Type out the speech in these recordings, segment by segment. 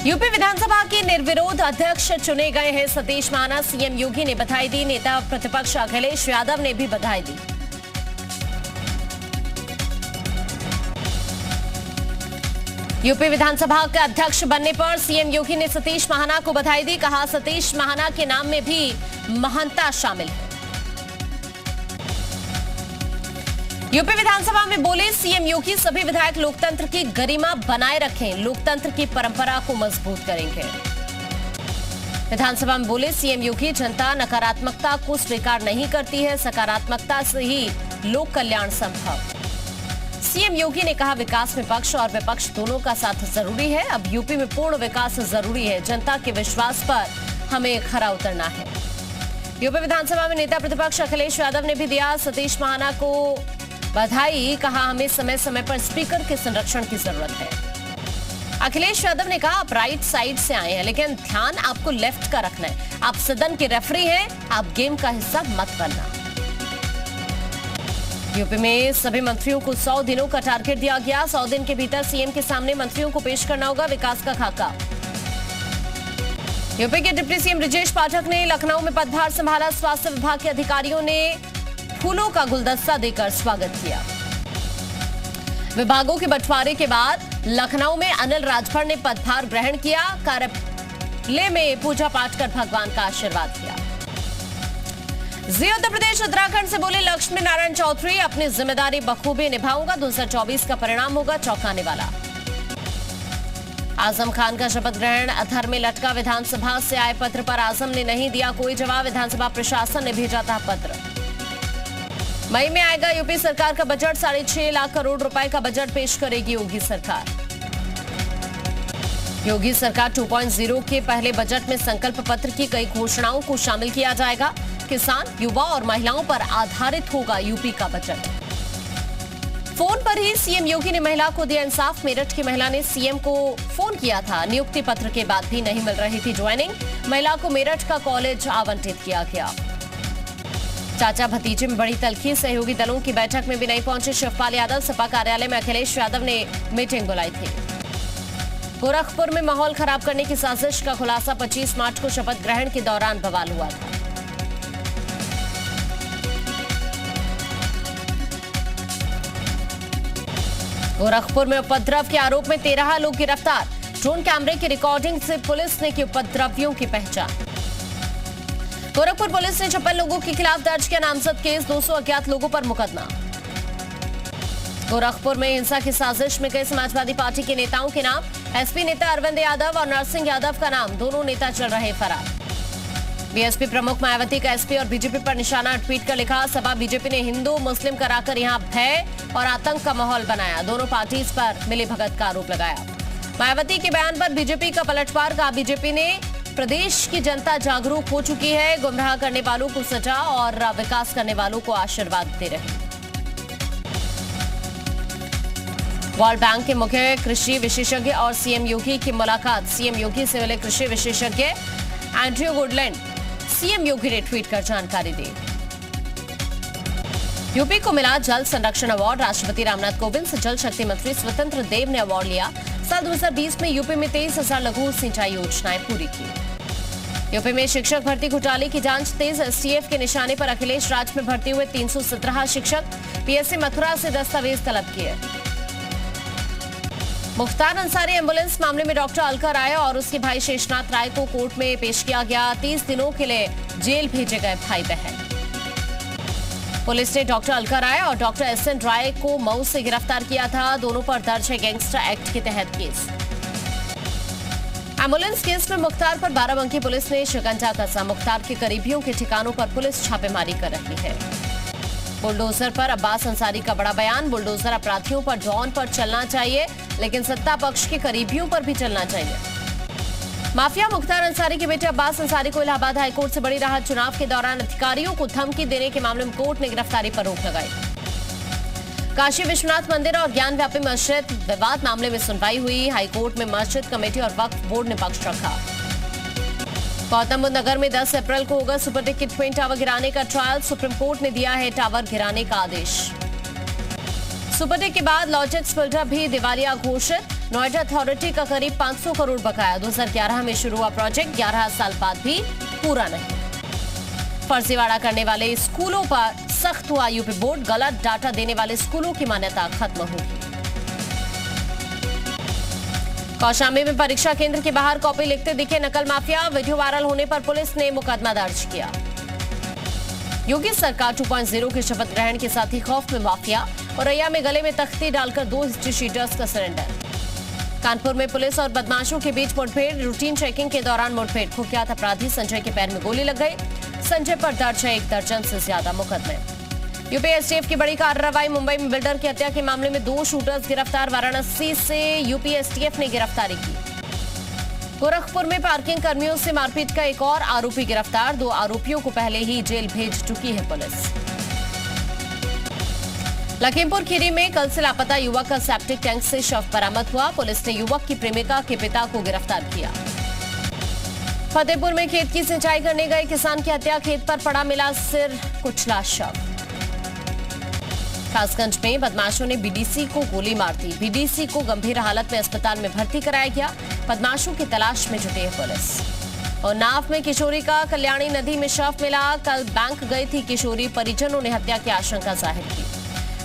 UP विधानसभा के निर्विरोध अध्यक्ष चुने गए हैं सतीश महाना। सीएम योगी ने बधाई दी। नेता प्रतिपक्ष अखिलेश यादव ने भी बधाई दी। यूपी विधानसभा के अध्यक्ष बनने पर सीएम योगी ने सतीश महाना को बधाई दी। कहा, सतीश महाना के नाम में भी महानता शामिल है। यूपी विधानसभा में बोले सीएम योगी, सभी विधायक लोकतंत्र की गरिमा बनाए रखें, लोकतंत्र की परंपरा को मजबूत करेंगे। विधानसभा में बोले सीएम योगी, जनता नकारात्मकता को स्वीकार नहीं करती है, सकारात्मकता से ही लोक कल्याण संभव। सीएम योगी ने कहा, विकास में पक्ष और विपक्ष दोनों का साथ जरूरी है। अब यूपी में पूर्ण विकास जरूरी है। जनता के विश्वास पर हमें खरा उतरना है। यूपी विधानसभा में नेता प्रतिपक्ष अखिलेश यादव ने भी दिया सतीश महाना को बधाई। कहा, हमें समय समय पर स्पीकर के संरक्षण की जरूरत है। अखिलेश यादव ने कहा, आप राइट साइड से आए हैं, लेकिन ध्यान आपको लेफ्ट का रखना है। आप सदन के रेफरी हैं, आप गेम का हिस्सा मत बनना। यूपी में सभी मंत्रियों को 100 दिनों का टारगेट दिया गया। 100 दिन के भीतर सीएम के सामने मंत्रियों को पेश करना होगा विकास का खाका। यूपी के डिप्टी सीएम ब्रजेश पाठक ने लखनऊ में पदभार संभाला। स्वास्थ्य विभाग के अधिकारियों ने फूलों का गुलदस्ता देकर स्वागत किया। विभागों के बंटवारे के बाद लखनऊ में अनिल राजभर ने पदभार ग्रहण किया। कार्यालय में पूजा पाठ कर भगवान का आशीर्वाद किया। जी उत्तर प्रदेश उत्तराखंड से बोले लक्ष्मी नारायण चौधरी, अपनी जिम्मेदारी बखूबी निभाऊंगा। 2024 का परिणाम होगा चौंकाने वाला। आजम खान का शपथ ग्रहण। अधर में लटका। विधानसभा से आए पत्र पर आजम ने नहीं दिया कोई जवाब। विधानसभा प्रशासन ने भेजा था पत्र। मई में आएगा यूपी सरकार का बजट। 6.5 लाख करोड़ रुपए का बजट पेश करेगी योगी सरकार। योगी सरकार 2.0 के पहले बजट में संकल्प पत्र की कई घोषणाओं को शामिल किया जाएगा। किसान, युवा और महिलाओं पर आधारित होगा यूपी का बजट। फोन पर ही सीएम योगी ने महिला को दिया इंसाफ। मेरठ की महिला ने सीएम को फोन किया था। नियुक्ति पत्र के बाद भी नहीं मिल रही थी ज्वाइनिंग। महिला को मेरठ का कॉलेज आवंटित किया गया। चाचा भतीजे में बड़ी तल्खी। सहयोगी दलों की बैठक में भी नहीं पहुंचे शिवपाल यादव। सपा कार्यालय में अखिलेश यादव ने मीटिंग बुलाई थी। गोरखपुर में माहौल खराब करने की साजिश का खुलासा। 25 मार्च को शपथ ग्रहण के दौरान बवाल हुआ था। गोरखपुर में उपद्रव के आरोप में 13 लोग गिरफ्तार। ड्रोन कैमरे की रिकॉर्डिंग से पुलिस ने की उपद्रवियों की पहचान। गोरखपुर पुलिस ने 56 लोगों के खिलाफ दर्ज किया नामजद केस। 200 अज्ञात लोगों पर मुकदमा। गोरखपुर में हिंसा की साजिश में कई समाजवादी पार्टी के नेताओं के नाम। एसपी नेता अरविंद यादव और नरसिंह यादव का नाम। दोनों नेता चल रहे फरार। बीएसपी प्रमुख मायावती का एसपी और बीजेपी पर निशाना। ट्वीट कर लिखा, सपा बीजेपी ने हिंदू मुस्लिम कराकर यहां भय और आतंक का माहौल बनाया। दोनों पार्टी पर मिलीभगत का आरोप लगाया। मायावती के बयान पर बीजेपी का पलटवार। कहा, बीजेपी ने प्रदेश की जनता जागरूक हो चुकी है। गुमराह करने वालों को सजा और विकास करने वालों को आशीर्वाद दे रहे। वर्ल्ड बैंक के मुख्य कृषि विशेषज्ञ और सीएम योगी की मुलाकात। सीएम योगी से मिले कृषि विशेषज्ञ एंड्रयू वुडलैंड। सीएम योगी ने ट्वीट कर जानकारी दी। यूपी को मिला जल संरक्षण अवार्ड। राष्ट्रपति रामनाथ कोविंद से जल शक्ति मंत्री स्वतंत्र देव ने अवार्ड लिया। साल 2020 में यूपी में 23,000 लघु सिंचाई योजनाएं पूरी की। यूपी में शिक्षक भर्ती घोटाले की जांच तेज। एसटीएफ के निशाने पर अखिलेश राज में भर्ती हुए 317 शिक्षक। पीएससी मथुरा से दस्तावेज तलब किए। मुख्तार अंसारी एम्बुलेंस मामले में डॉक्टर अलका राय और उसके भाई शेषनाथ राय को कोर्ट में पेश किया गया। 30 दिनों के लिए जेल भेजे गए भाई बहन। पुलिस ने डॉक्टर अलका राय और डॉक्टर एसएन राय को मऊ से गिरफ्तार किया था। दोनों पर दर्ज है गैंगस्टर एक्ट के तहत केस। एम्बुलेंस केस में मुख्तार पर बाराबंकी पुलिस ने शिकंजा कसा। मुख्तार के करीबियों के ठिकानों पर पुलिस छापेमारी कर रही है। बुलडोजर पर अब्बास अंसारी का बड़ा बयान। बुलडोजर अपराधियों पर डॉन पर चलना चाहिए, लेकिन सत्ता पक्ष के करीबियों पर भी चलना चाहिए। माफिया मुख्तार अंसारी के बेटे अब्बास अंसारी को इलाहाबाद हाईकोर्ट से बड़ी राहत। चुनाव के दौरान अधिकारियों को धमकी देने के मामले में कोर्ट ने गिरफ्तारी पर रोक लगाई। काशी विश्वनाथ मंदिर और ज्ञान व्यापी मस्जिद विवाद मामले में सुनवाई हुई। हाईकोर्ट में मस्जिद कमेटी और वक्फ बोर्ड ने पक्ष रखा। गौतम बुद्ध नगर में 10 अप्रैल को होगा सुपर टिकट ट्विन टावर गिराने का ट्रायल। सुप्रीम कोर्ट ने दिया है टावर गिराने का आदेश। सुपर डे के बाद लॉजिक्स बिल्डर भी दिवालिया घोषित। नोएडा अथॉरिटी का करीब 500 करोड़ बकाया। 2011 में शुरू हुआ प्रोजेक्ट 11 साल बाद भी पूरा नहीं। फर्जीवाड़ा करने वाले स्कूलों पर सख्त हुआ यूपी बोर्ड। गलत डाटा देने वाले स्कूलों की मान्यता खत्म होगी। कौशाम्बी में परीक्षा केंद्र के बाहर कॉपी लिखते दिखे नकल माफिया। वीडियो वायरल होने पर पुलिस ने मुकदमा दर्ज किया। योगी सरकार 2.0 के शपथ ग्रहण के साथ ही खौफ में माफिया। औरैया में गले में तख्ती डालकर 2 हिस्ट्री शीटर्स का सरेंडर। कानपुर में पुलिस और बदमाशों के बीच मुठभेड़। रूटीन चेकिंग के दौरान मुठभेड़। कुख्यात अपराधी संजय के पैर में गोली लग गई। संजय पर दर्ज है 1 दर्जन से ज्यादा मुकदमे। यूपी एसटीएफ की बड़ी कार्रवाई। मुंबई में बिल्डर की हत्या के मामले में 2 शूटर्स गिरफ्तार। वाराणसी से यूपी एसटीएफ ने गिरफ्तारी की। गोरखपुर में पार्किंग कर्मियों से मारपीट का एक और आरोपी गिरफ्तार। 2 आरोपियों को पहले ही जेल भेज चुकी है पुलिस। लखीमपुर खीरी में कल से लापता युवक का सेप्टिक टैंक से शव बरामद हुआ। पुलिस ने युवक की प्रेमिका के पिता को गिरफ्तार किया। फतेहपुर में खेत की सिंचाई करने गए किसान की हत्या। खेत पर पड़ा मिला सिर, कुचला शव। कासगंज में बदमाशों ने बीडीसी को गोली मार दी। बीडीसी को गंभीर हालत में अस्पताल में भर्ती कराया गया। बदमाशों की तलाश में जुटी है पुलिस। और नाव में किशोरी का कल्याणी नदी में शव मिला। कल बैंक गई थी किशोरी। परिजनों ने हत्या की आशंका जाहिर की।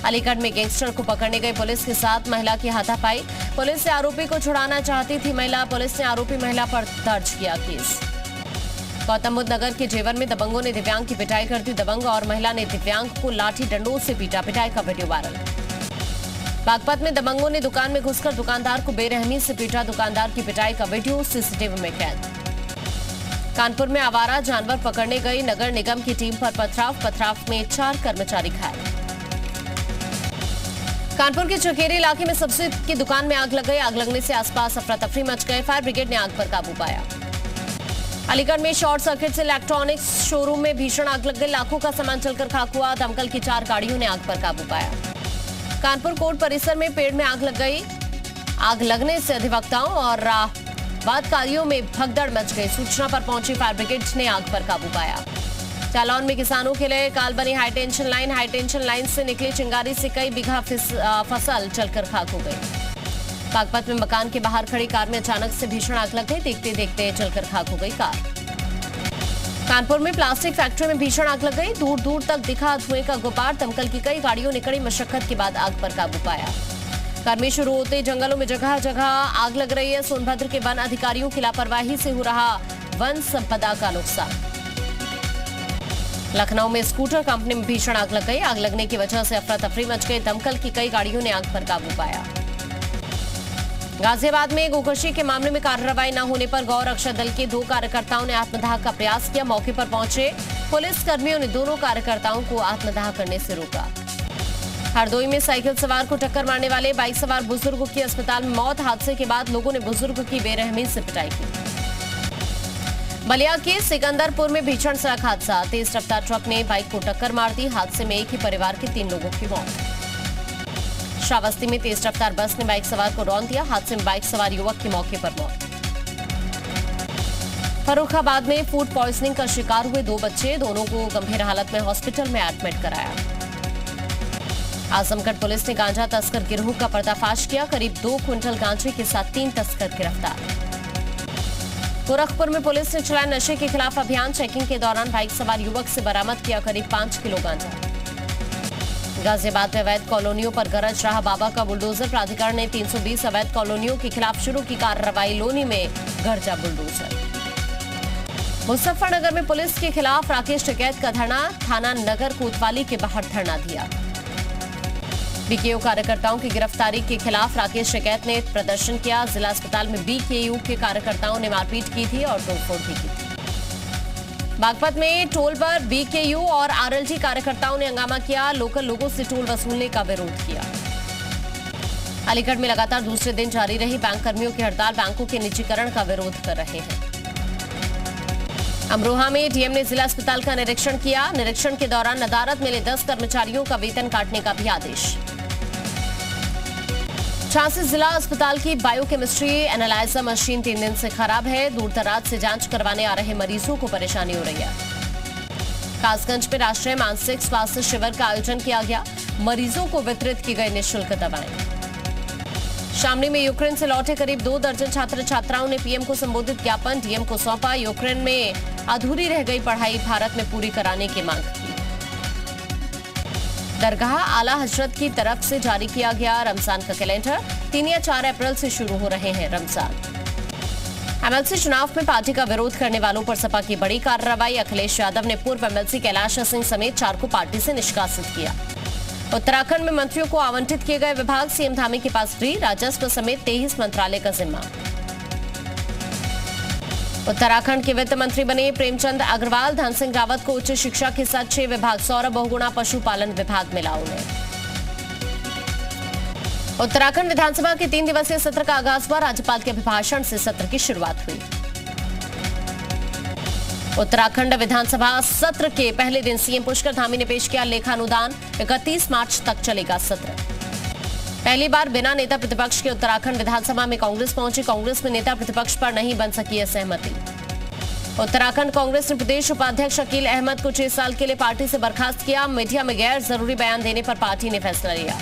अलीगढ़ में गैंगस्टर को पकड़ने गई पुलिस के साथ महिला की हाथापाई। पुलिस से आरोपी को छुड़ाना चाहती थी महिला। पुलिस ने आरोपी महिला पर दर्ज किया केस। गौतम बुद्ध नगर के जेवर में दबंगों ने दिव्यांग की पिटाई कर दी। दबंग और महिला ने दिव्यांग को लाठी डंडों से पीटा। पिटाई का वीडियो वायरल। बागपत में दबंगों ने दुकान में घुसकर दुकानदार को बेरहमी से पीटा। दुकानदार की पिटाई का वीडियो सीसीटीवी में कैद। कानपुर में आवारा जानवर पकड़ने गई नगर निगम की टीम पर पथराव में 4 कर्मचारी घायल। कानपुर के चकेरी इलाके में सब्जी की दुकान में आग लग गई। आग लगने से आसपास अफरा तफरी मच गए। फायर ब्रिगेड ने आग पर काबू पाया। अलीगढ़ में शॉर्ट सर्किट से इलेक्ट्रॉनिक्स शोरूम में भीषण आग लग गई। लाखों का सामान जलकर खाक हुआ। दमकल की 4 गाड़ियों ने आग पर काबू पाया। कानपुर कोर्ट परिसर में पेड़ में आग लग गई। आग लगने से अधिवक्ताओं और वादकारियों में भगदड़ मच गई। सूचना पर पहुंची फायर ब्रिगेड ने आग पर काबू पाया। जालौन में किसानों के लिए काल बनी हाईटेंशन लाइन। हाईटेंशन लाइन से निकली चिंगारी से कई बीघा फसल जलकर खाक हो गई। बागपत में मकान के बाहर खड़ी कार में अचानक से भीषण आग लग गई। देखते देखते जलकर खाक हो गई कार। कानपुर में प्लास्टिक फैक्ट्री में भीषण आग लग गई। दूर दूर तक दिखा धुएं का गुबार। दमकल की कई गाड़ियों ने कड़ी मशक्कत के बाद आग पर काबू पाया। गर्मी शुरू होते जंगलों में जगह जगह आग लग रही है। सोनभद्र के वन अधिकारियों की लापरवाही से हो रहा वन संपदा का नुकसान। लखनऊ में स्कूटर कंपनी में भीषण आग लग गई। आग लगने की वजह से अफरा तफरी मच गई। दमकल की कई गाड़ियों ने आग पर काबू पाया। गाजियाबाद में गोकशी के मामले में कार्रवाई न होने पर गौ रक्षा दल के 2 कार्यकर्ताओं ने आत्मदाह का प्रयास किया। मौके पर पहुंचे पुलिस कर्मियों ने दोनों कार्यकर्ताओं को आत्मदाह करने से रोका। हरदोई में साइकिल सवार को टक्कर मारने वाले बाइक सवार बुजुर्ग की अस्पताल में मौत। हादसे के बाद लोगों ने बुजुर्ग की बेरहमी से पिटाई की। बलिया के सिकंदरपुर में भीषण सड़क हादसा। तेज रफ्तार ट्रक ने बाइक को टक्कर मार दी। हादसे में एक ही परिवार के 3 लोगों की मौत। श्रावस्ती में तेज रफ्तार बस ने बाइक सवार को रौंद दिया। हादसे में बाइक सवार युवक की मौके पर मौत। फर्रुखाबाद में फूड पॉइजनिंग का शिकार हुए 2 बच्चे। दोनों को गंभीर हालत में हॉस्पिटल में एडमिट कराया। आजमगढ़ पुलिस ने गांजा तस्कर गिरोह का पर्दाफाश किया। करीब 2 क्विंटल गांजे के साथ 3 तस्कर गिरफ्तार। गोरखपुर में पुलिस ने चलाया नशे के खिलाफ अभियान। चेकिंग के दौरान बाइक सवार युवक से बरामद किया करीब 5 किलो गांजा। गाजियाबाद में अवैध कॉलोनियों पर गरज रहा बाबा का बुलडोजर। प्राधिकरण ने 320 अवैध कॉलोनियों के खिलाफ शुरू की कार्रवाई। लोनी में गरजा बुलडोजर। मुजफ्फरनगर में पुलिस के खिलाफ राकेश टिकैत का धरना। थाना नगर कोतवाली के बाहर धरना दिया। बीकेयू कार्यकर्ताओं की गिरफ्तारी के खिलाफ राकेश टिकैत ने प्रदर्शन किया। जिला अस्पताल में बीकेयू के कार्यकर्ताओं ने मारपीट की थी और तोड़फोड़ भी की थी। बागपत में टोल पर बीकेयू और आरएलटी कार्यकर्ताओं ने हंगामा किया। लोकल लोगों से टोल वसूलने का विरोध किया। अलीगढ़ में लगातार दूसरे दिन जारी रही बैंक कर्मियों की हड़ताल। बैंकों के निजीकरण का विरोध कर रहे हैं। अमरोहा में डीएम ने जिला अस्पताल का निरीक्षण किया। निरीक्षण के दौरान नदारद मिले 10 कर्मचारियों का वेतन काटने का भी आदेश। झांसी जिला अस्पताल की बायोकेमिस्ट्री एनालाइजर मशीन 3 दिन से खराब है। दूर दराज से जांच करवाने आ रहे मरीजों को परेशानी हो रही है। कासगंज में राष्ट्रीय मानसिक स्वास्थ्य शिविर का आयोजन किया गया। मरीजों को वितरित की गई निःशुल्क दवाएं। शामली में यूक्रेन से लौटे करीब 2 दर्जन छात्र छात्राओं ने पीएम को संबोधित ज्ञापन डीएम को सौंपा। यूक्रेन में अधूरी रह गई पढ़ाई भारत में पूरी कराने की मांग की। दरगाह आला हजरत की तरफ से जारी किया गया रमजान का कैलेंडर। 3 या 4 अप्रैल से शुरू हो रहे हैं रमजान। एमएलसी चुनाव में पार्टी का विरोध करने वालों पर सपा की बड़ी कार्रवाई। अखिलेश यादव ने पूर्व एमएलसी कैलाश सिंह समेत 4 को पार्टी से निष्कासित किया। उत्तराखंड में मंत्रियों को आवंटित किए गए विभाग सीएम धामी के पास फ्री। राजस्व समेत 23 मंत्रालय का जिम्मा। उत्तराखंड के वित्त मंत्री बने प्रेमचंद अग्रवाल। धन सिंह रावत को उच्च शिक्षा के साथ 6 विभाग। सौरभ बहुगुणा पशुपालन विभाग मिला उन्हें। उत्तराखंड विधानसभा के 3 दिवसीय सत्र का आगाज हुआ। राज्यपाल के अभिभाषण से सत्र की शुरुआत हुई। उत्तराखंड विधानसभा सत्र के पहले दिन सीएम पुष्कर धामी ने पेश किया लेखानुदान। 31 मार्च तक चलेगा सत्र। पहली बार बिना नेता प्रतिपक्ष के उत्तराखंड विधानसभा में कांग्रेस पहुंची। कांग्रेस में नेता प्रतिपक्ष पर नहीं बन सकी है सहमति। उत्तराखंड कांग्रेस ने प्रदेश उपाध्यक्ष अकील अहमद को 6 साल के लिए पार्टी से बर्खास्त किया। मीडिया में गैर जरूरी बयान देने पर पार्टी ने फैसला लिया।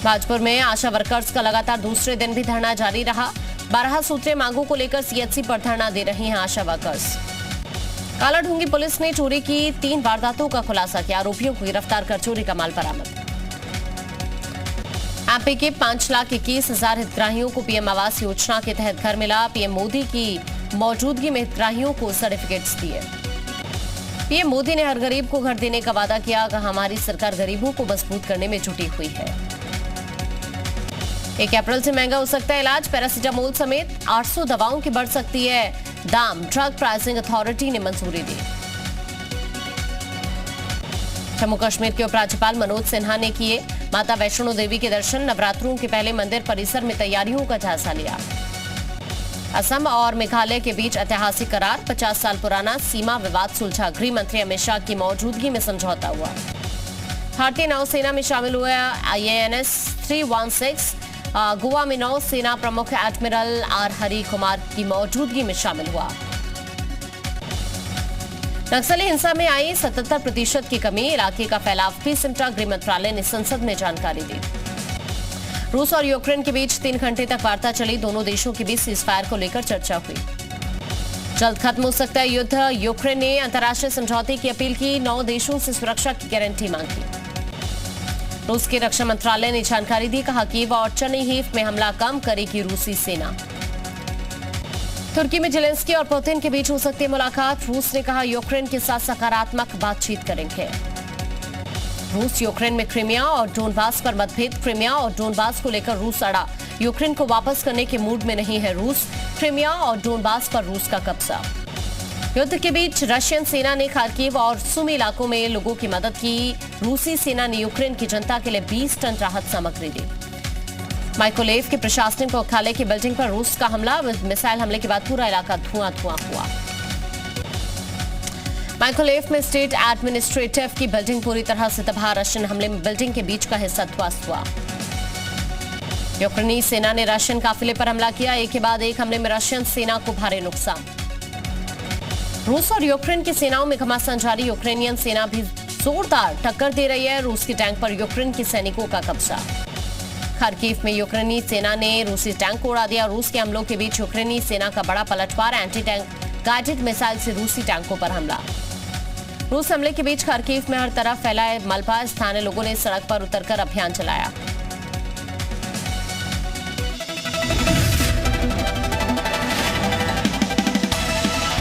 भाजपुर में आशा वर्कर्स का लगातार दूसरे दिन भी धरना जारी रहा। 12 सूत्रीय मांगों को लेकर सीएचसी पर धरना दे रही हैं आशा वर्कर्स। कालाढूंगी पुलिस ने चोरी की 3 वारदातों का खुलासा किया। आरोपियों को गिरफ्तार कर चोरी का माल बरामद। एमपी के 5,21,000 हितग्राहियों को पीएम आवास योजना के तहत घर मिला। पीएम मोदी की मौजूदगी में हितग्राहियों को सर्टिफिकेट्स दिए। पीएम मोदी ने हर गरीब को घर देने का वादा किया। कहा हमारी सरकार गरीबों को मजबूत करने में जुटी हुई है। 1 अप्रैल से महंगा हो सकता है इलाज। पैरासीटामोल समेत 800 दवाओं की बढ़ सकती है दाम। ड्रग प्राइसिंग अथॉरिटी ने मंजूरी दी। जम्मू कश्मीर के उपराज्यपाल मनोज सिन्हा ने किए माता वैष्णो देवी के दर्शन। नवरात्रों के पहले मंदिर परिसर में तैयारियों का जायजा लिया। असम और मेघालय के बीच ऐतिहासिक करार। 50 साल पुराना सीमा विवाद सुलझा। गृह मंत्री अमित शाह की मौजूदगी में समझौता हुआ। भारतीय नौसेना में शामिल हुआ INS 316। गोवा में नौसेना प्रमुख एडमिरल आर हरि कुमार की मौजूदगी में शामिल हुआ। नक्सली हिंसा में आई 77% की कमी। इलाके का फैलाव भी सिमटा। गृह मंत्रालय ने संसद में जानकारी दी। रूस और यूक्रेन के बीच 3 घंटे तक वार्ता चली। दोनों देशों के बीच सीजफायर को लेकर चर्चा हुई। जल्द खत्म हो सकता है युद्ध। यूक्रेन ने अंतर्राष्ट्रीय समझौते की अपील की। 9 देशों से सुरक्षा की गारंटी मांगी। रूस के रक्षा मंत्रालय ने जानकारी दी। कहा कीव और चर्निहिव में हमला कम करेगी रूसी सेना। तुर्की में जेलेंस्की और पुतिन के बीच हो सकती है मुलाकात। रूस ने कहा यूक्रेन के साथ सकारात्मक बातचीत करेंगे। रूस यूक्रेन में क्रीमिया और डोनबास पर मतभेद। क्रीमिया और डोनबास को लेकर रूस अड़ा। यूक्रेन को वापस करने के मूड में नहीं है रूस। क्रीमिया और डोनबास पर रूस का कब्जा। युद्ध के बीच रशियन सेना ने खार्किव और सुमी इलाकों में लोगों की मदद की। रूसी सेना ने यूक्रेन की जनता के लिए 20 टन राहत सामग्री दी। माइकोलेव के प्रशासनिक मुख्यालय की बिल्डिंग पर रूस का हमला। मिसाइल हमले के बाद पूरा इलाका धुआं-धुआं हुआ। माइकोलेव में स्टेट एडमिनिस्ट्रेटिव की बिल्डिंग पूरी तरह से तबाह। रशियन हमले में बिल्डिंग के बीच का हिस्सा ध्वस्त हुआ। यूक्रेनी सेना ने रशियन काफिले पर हमला किया। एक के बाद एक हमले में रशियन सेना को भारी नुकसान। रूस और यूक्रेन की सेनाओं में घमासान जारी। यूक्रेनियन सेना भी जोरदार टक्कर दे रही है। रूस के टैंक पर यूक्रेन के सैनिकों का कब्जा। खार्किव में यूक्रेनी सेना ने रूसी टैंक को उड़ा दिया। रूस के हमलों के बीच यूक्रेनी सेना का बड़ा पलटवार। एंटी टैंक गाइडेड मिसाइल से रूसी टैंकों पर हमला। रूस हमले के बीच खार्किव में हर तरफ फैलाए मलबा। स्थानीय लोगों ने सड़क पर उतरकर अभियान चलाया।